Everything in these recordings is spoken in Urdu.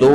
2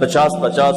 50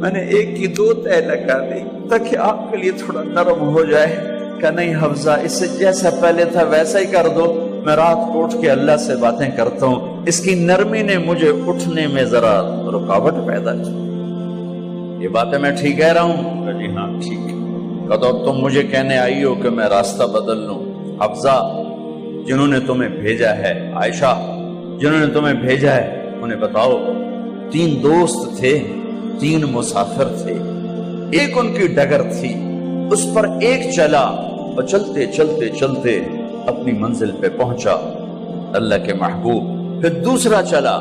میں نے ایک کی 2 تہ لگا دی تاکہ آپ کے لیے تھوڑا نرم ہو جائے. کہ نہیں حفظہ، اسے جیسا پہلے تھا ویسا ہی کر دو. میں رات کو اٹھ کے اللہ سے باتیں کرتا ہوں، اس کی نرمی نے مجھے اٹھنے میں ذرا رکاوٹ پیدا کی. یہ باتیں میں ٹھیک کہہ رہا ہوں؟ کہ جی ہاں ٹھیک ہے. کہ تم مجھے کہنے آئی ہو کہ میں راستہ بدل لوں. حفظہ، جنہوں نے تمہیں بھیجا ہے، عائشہ جنہوں نے تمہیں بھیجا ہے، انہیں بتاؤ. 3 دوست تھے، 3 مسافر تھے، ایک ان کی ڈگر تھی، اس پر ایک چلا اور چلتے چلتے چلتے اپنی منزل پہ پہنچا اللہ کے محبوب. پھر دوسرا چلا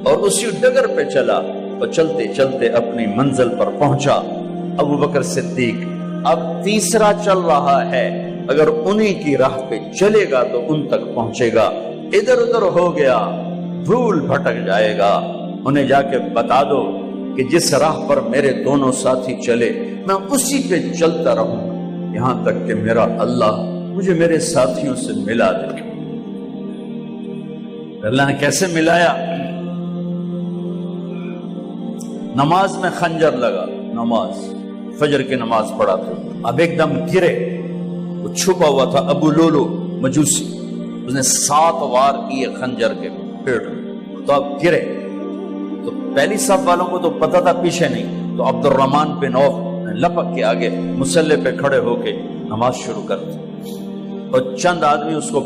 اور اسی ڈگر پہ چلا اور چلتے چلتے اپنی منزل پر پہنچا ابو بکر صدیق. اب تیسرا چل رہا ہے، اگر انہی کی راہ پہ چلے گا تو ان تک پہنچے گا. ادھر ادھر ہو گیا، بھول بھٹک جائے گا. انہیں جا کے بتا دو کہ جس راہ پر میرے دونوں ساتھی چلے میں اسی پہ چلتا رہوں یہاں تک کہ میرا اللہ مجھے میرے ساتھیوں سے ملا دے. اللہ نے کیسے ملایا؟ نماز میں خنجر لگا، نماز فجر کی نماز پڑھا تھا. اب ایک دم گرے، وہ چھپا ہوا تھا ابو لولو مجوسی، اس نے 7 وار کیے خنجر کے پیٹ میں. تو اب گرے تو پہلی صف والوں کو تو پتہ تھا، پیچھے نہیں. تو عبد الرحمن بن عوف لپک کے آگے مصلی پہ کھڑے ہو کے نماز شروع کر دی. اور چند آدمی اس کو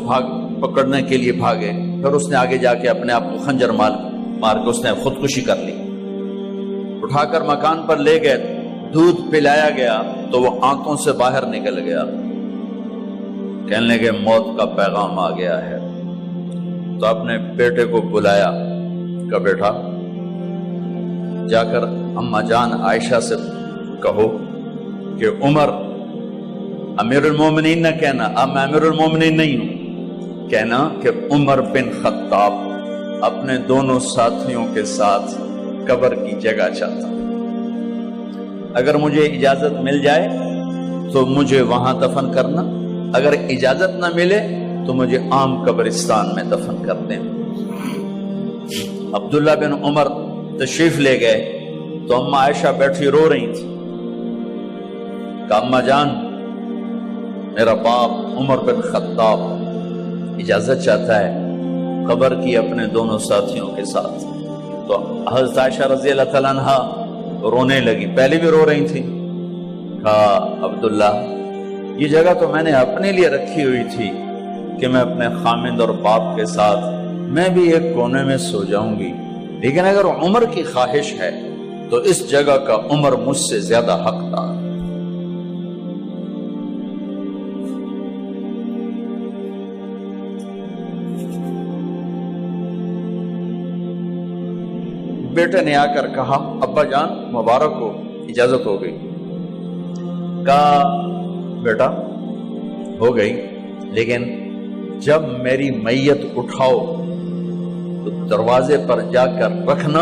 پکڑنے کے لیے بھاگے. پھر اس نے آگے جا کے اپنے آپ کو خنجر مار کے اس نے خودکشی کر لی. اٹھا کر مکان پر لے گئے، دودھ پلایا گیا تو وہ آنتوں سے باہر نکل گیا. کہنے لگے موت کا پیغام آ گیا ہے. تو اپنے بیٹے کو بلایا کہ بیٹا جا کر اماں جان عائشہ سے کہو کہ عمر امیر المومنین نہ کہنا، اب میں امیر المومنین نہیں ہوں، کہنا کہ عمر بن خطاب اپنے دونوں ساتھیوں کے ساتھ قبر کی جگہ چاہتا. اگر مجھے اجازت مل جائے تو مجھے وہاں دفن کرنا، اگر اجازت نہ ملے تو مجھے عام قبرستان میں دفن کر دیں. عبداللہ بن عمر تشریف لے گئے تو اماں عائشہ بیٹھی رو رہی تھی. کہ اماں جان میرا باپ عمر بن خطاب اجازت چاہتا ہے قبر کی اپنے دونوں ساتھیوں کے ساتھ. تو حضرت عائشہ رضی اللہ تعالیٰ عنہا رونے لگی، پہلے بھی رو رہی تھی. کہا عبداللہ یہ جگہ تو میں نے اپنے لیے رکھی ہوئی تھی کہ میں اپنے خامند اور باپ کے ساتھ میں بھی ایک کونے میں سو جاؤں گی، لیکن اگر عمر کی خواہش ہے تو اس جگہ کا عمر مجھ سے زیادہ حقدار. بیٹے نے آ کر کہا ابا جان مبارک ہو، اجازت ہو گئی. کہا بیٹا ہو گئی، لیکن جب میری میت اٹھاؤ تو دروازے پر جا کر رکھنا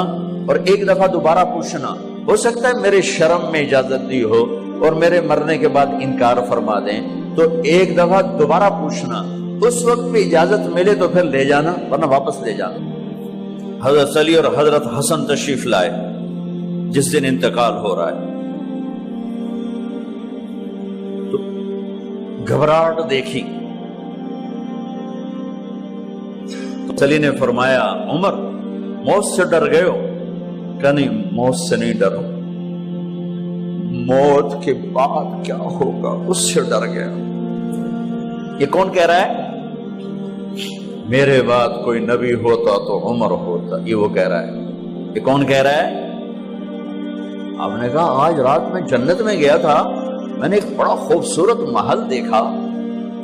اور ایک دفعہ دوبارہ پوچھنا. ہو سکتا ہے میرے شرم میں اجازت دی ہو اور میرے مرنے کے بعد انکار فرما دیں، تو ایک دفعہ دوبارہ پوچھنا، اس وقت پہ اجازت ملے تو پھر لے جانا ورنہ واپس لے جانا. حضرت علی اور حضرت حسن تشریف لائے جس دن انتقال ہو رہا ہے. تو گھبراہٹ دیکھی تو علی نے فرمایا عمر موت سے ڈر گئے ہو؟ کہ نہیں موت سے نہیں ڈرو، موت کے بعد کیا ہوگا اس سے ڈر گیا. یہ کون کہہ رہا ہے؟ میرے بعد کوئی نبی ہوتا تو عمر ہوتا، یہ وہ کہہ رہا ہے. یہ کون کہہ رہا ہے؟ آپ نے کہا آج رات میں جنت میں گیا تھا، میں نے ایک بڑا خوبصورت محل دیکھا،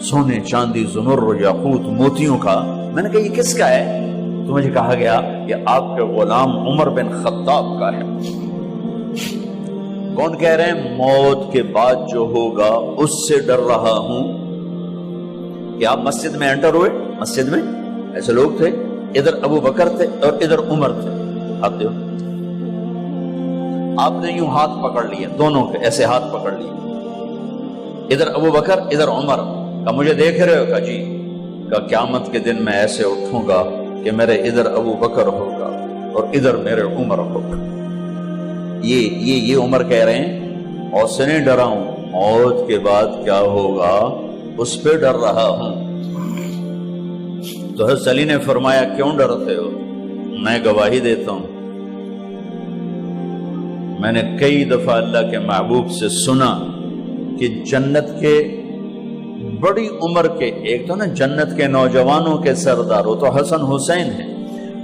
سونے چاندی زمر یاقوت موتیوں کا. میں نے کہا یہ کس کا ہے؟ تو مجھے کہا گیا یہ آپ کے غلام عمر بن خطاب کا ہے. کون کہہ رہے ہیں؟ موت کے بعد جو ہوگا اس سے ڈر رہا ہوں. کہ آپ مسجد میں انٹر ہوئے، مسجد میں ایسے لوگ تھے، ادھر ابو بکر تھے اور ادھر عمر تھے. آپ دیو آپ نے یوں ہاتھ پکڑ لیے، دونوں کے ایسے ہاتھ پکڑ لیے، ادھر ابو بکر ادھر عمر. کہ مجھے دیکھ رہے ہو؟ کہ جی. کہ قیامت کے دن میں ایسے اٹھوں گا کہ میرے ادھر ابو بکر ہوگا اور ادھر میرے عمر ہوگا. یہ عمر کہہ رہے ہیں اور سے نہیں ڈرا ہوں، موت کے بعد کیا ہوگا اس پہ ڈر رہا ہوں۔ تو حضرت علی نے فرمایا کیوں ڈرتے ہو؟ میں گواہی دیتا ہوں، میں نے کئی دفعہ اللہ کے محبوب سے سنا کہ جنت کے بڑی عمر کے، ایک تو نا جنت کے نوجوانوں کے سردار، وہ تو حسن حسین ہیں،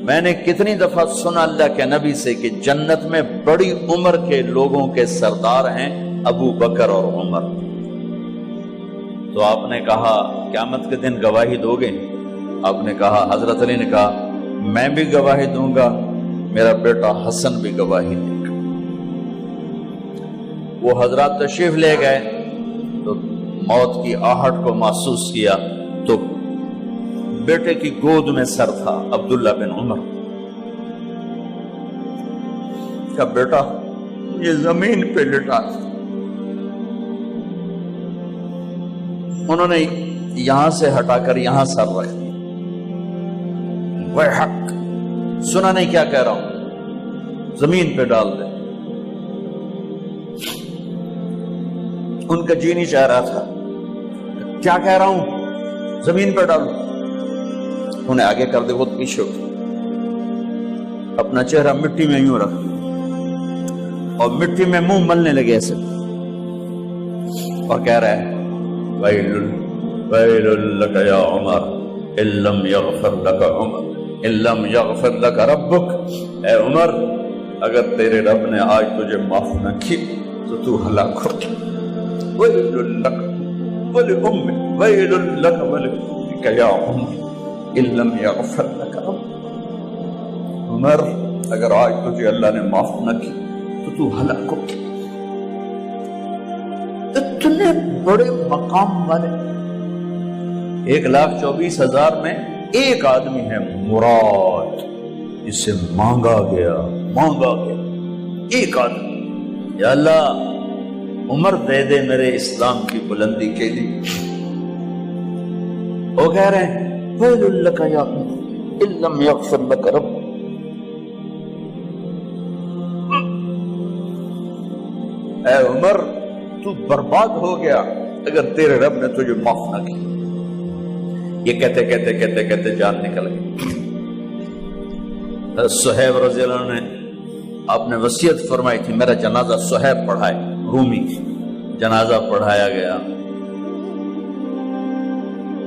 میں نے کتنی دفعہ سنا اللہ کے نبی سے کہ جنت میں بڑی عمر کے لوگوں کے سردار ہیں ابو بکر اور عمر۔ تو آپ نے کہا قیامت کے دن گواہی دو گے؟ آپ نے کہا، حضرت علی نے کہا میں بھی گواہی دوں گا، میرا بیٹا حسن بھی گواہی دے گا۔ وہ حضرات تشریف لے گئے تو موت کی آہٹ کو محسوس کیا تو بیٹے کی گود میں سر تھا عبداللہ بن عمر کا بیٹا، یہ زمین پہ لٹا تھا۔ انہوں نے یہاں سے ہٹا کر یہاں سر رکھ دیا۔ وہ حق سنا نہیں کیا کہہ رہا ہوں، زمین پہ ڈال دے۔ ان کا جی نہیں چاہ رہا تھا، کیا کہہ رہا ہوں، زمین پہ ڈالو۔ انہیں آگے کر دے، خود پیچھے اٹھ، اپنا چہرہ مٹی میں یوں رکھ اور مٹی میں منہ ملنے لگے ایسے، اور کہہ رہا ہے ویل لک یا عمر ان لم یغفر لک عمر ان لم یغفر لک ربک، اے عمر اگر تیرے رب نے آج تجھے معاف نہ کی تو ہلاک ہو۔ ویل لک ولأمک ویل لک ولأمک یا عمر ان لم یغفر لک ربک، عمر اگر آج تجھے اللہ نے معاف نہ کی تو ہلاک ہو۔ اتنے بڑے مقام والے 1,24,000 میں ایک آدمی ہے مراد، جسے مانگا گیا ایک آدمی، یا اللہ عمر دے دے میرے اسلام کی بلندی کے لیے۔ وہ کہہ رہے ہیں ویل لک یا عمر ان لم یغفر لک رب، اے عمر تو برباد ہو گیا اگر تیرے رب نے تجھے معاف نہ کی۔ یہ کہتے کہتے کہتے کہتے جان نکل گئی۔ صہیب رضی اللہ عنہ نے آپ نے وصیت فرمائی تھی میرا جنازہ صہیب پڑھائے، رومی جنازہ پڑھایا گیا،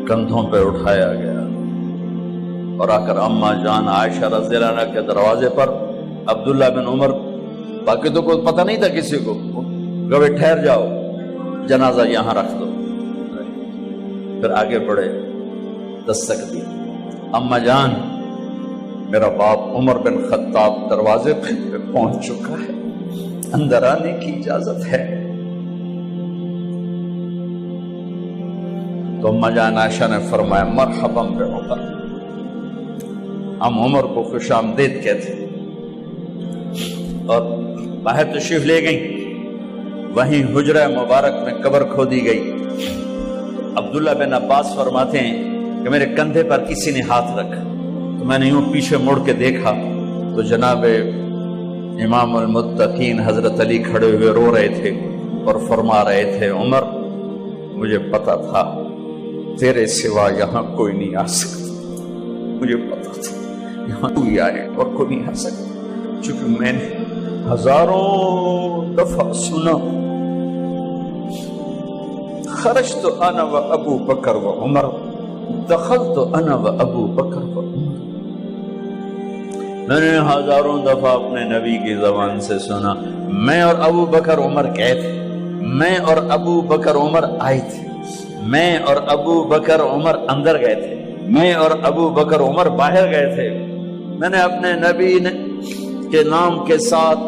کندھوں پہ اٹھایا گیا اور آ کر اماں جان عائشہ رضی اللہ عنہ کے دروازے پر عبداللہ بن عمر، باقی تو کوئی پتہ نہیں تھا کسی کو، گوے ٹھہر جاؤ جنازہ یہاں رکھ دو، پھر آگے بڑھے، دستک دی، اماں جان میرا باپ عمر بن خطاب دروازے پہ پہنچ چکا ہے، اندر آنے کی اجازت ہے۔ تو اماں جان عائشہ نے فرمایا مرحبا بعمر، ہم عمر کو خوش آمدید کہتے اور باہر تشریف لے گئیں۔ وہیں حجرہ مبارک میں قبر کھودی گئی۔ عبداللہ بن عباس فرماتے ہیں کہ میرے کندھے پر کسی نے ہاتھ رکھا تو میں نے یوں پیچھے مڑ کے دیکھا تو جناب امام المتقین حضرت علی کھڑے ہوئے رو رہے تھے اور فرما رہے تھے عمر مجھے پتا تھا تیرے سوا یہاں کوئی نہیں آ سکتا، مجھے پتا تھا یہاں کوئی آئے اور کوئی نہیں آ سکتا، چونکہ میں نے ہزاروں دفعہ سنا خرجت انا و ابو بکر و عمر دخلت انا و ابو بکر و عمر، میں نے ہزاروں دفعہ اپنے نبی کی زبان سے سنا میں اور ابو بکر عمر گئے تھے، میں اور ابو بکر عمر آئے تھے، میں اور ابو بکر عمر اندر گئے تھے، میں اور ابو بکر عمر باہر گئے تھے، میں نے اپنے نبی کے نام کے ساتھ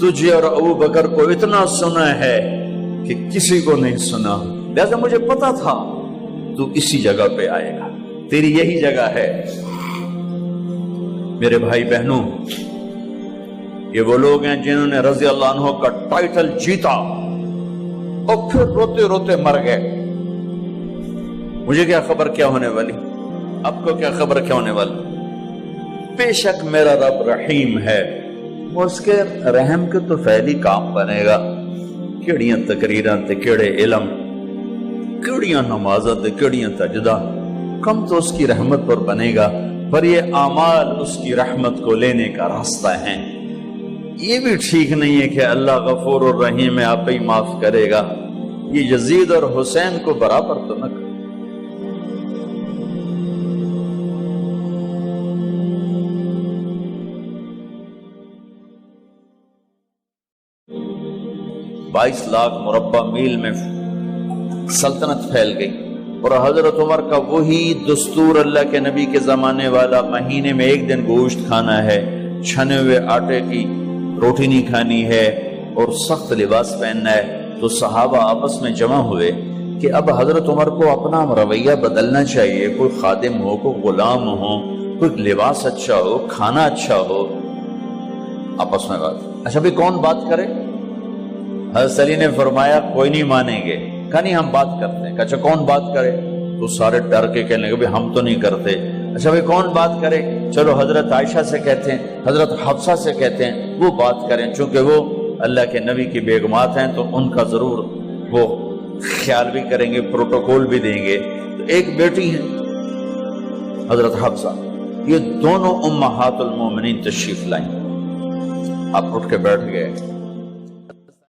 تجھے اور ابو بکر کو اتنا سنا ہے کہ کسی کو نہیں سنا، لہذا مجھے پتا تھا تو اسی جگہ پہ آئے گا، تیری یہی جگہ ہے۔ میرے بھائی بہنوں، یہ وہ لوگ ہیں جنہوں نے رضی اللہ عنہ کا ٹائٹل جیتا اور پھر روتے روتے مر گئے۔ مجھے کیا خبر کیا ہونے والی، آپ کو کیا خبر کیا ہونے والی؟ بے شک میرا رب رحیم ہے، اس کے رحم کے تو فعلی کام بنے گا، کیڑیاں تقریراں تے کیڑے علم، کیڑیاں نمازاں تے کیڑیاں سجدہ، کم تو اس کی رحمت پر بنے گا، پر یہ اعمال اس کی رحمت کو لینے کا راستہ ہیں۔ یہ بھی ٹھیک نہیں ہے کہ اللہ غفور الرحیم ہے، آپ ہی معاف کرے گا، یہ یزید اور حسین کو برابر تو نہ کرے۔ بائیس لاکھ مربع میل میں سلطنت پھیل گئی، اور حضرت عمر کا وہی دستور اللہ کے نبی کے زمانے والا، مہینے میں ایک دن گوشت کھانا ہے، چھنے ہوئے آٹے کی روٹی نہیں کھانی ہے، اور سخت لباس پہننا ہے۔ تو صحابہ آپس میں جمع ہوئے کہ اب حضرت عمر کو اپنا رویہ بدلنا چاہیے، کوئی خادم ہو، کوئی غلام ہو، کوئی لباس اچھا ہو، کھانا اچھا ہو۔ آپس میں بات، اچھا بھی کون بات کرے؟ حضرت علی نے فرمایا کوئی نہیں مانیں گے، کہا نہیں ہم بات کرتے ہیں۔ اچھا کون بات کرے؟ تو سارے ڈر کے کہنے لگے ہم تو نہیں کرتے۔ اچھا بھائی کون بات کرے؟ چلو حضرت عائشہ سے کہتے ہیں، حضرت حفصہ سے کہتے ہیں وہ بات کریں، چونکہ وہ اللہ کے نبی کی بیگمات ہیں تو ان کا ضرور وہ خیال بھی کریں گے، پروٹوکول بھی دیں گے۔ تو ایک بیٹی ہے حضرت حفصہ، یہ دونوں امہات المومنین تشریف لائیں۔ آپ اٹھ کے بیٹھ گئے،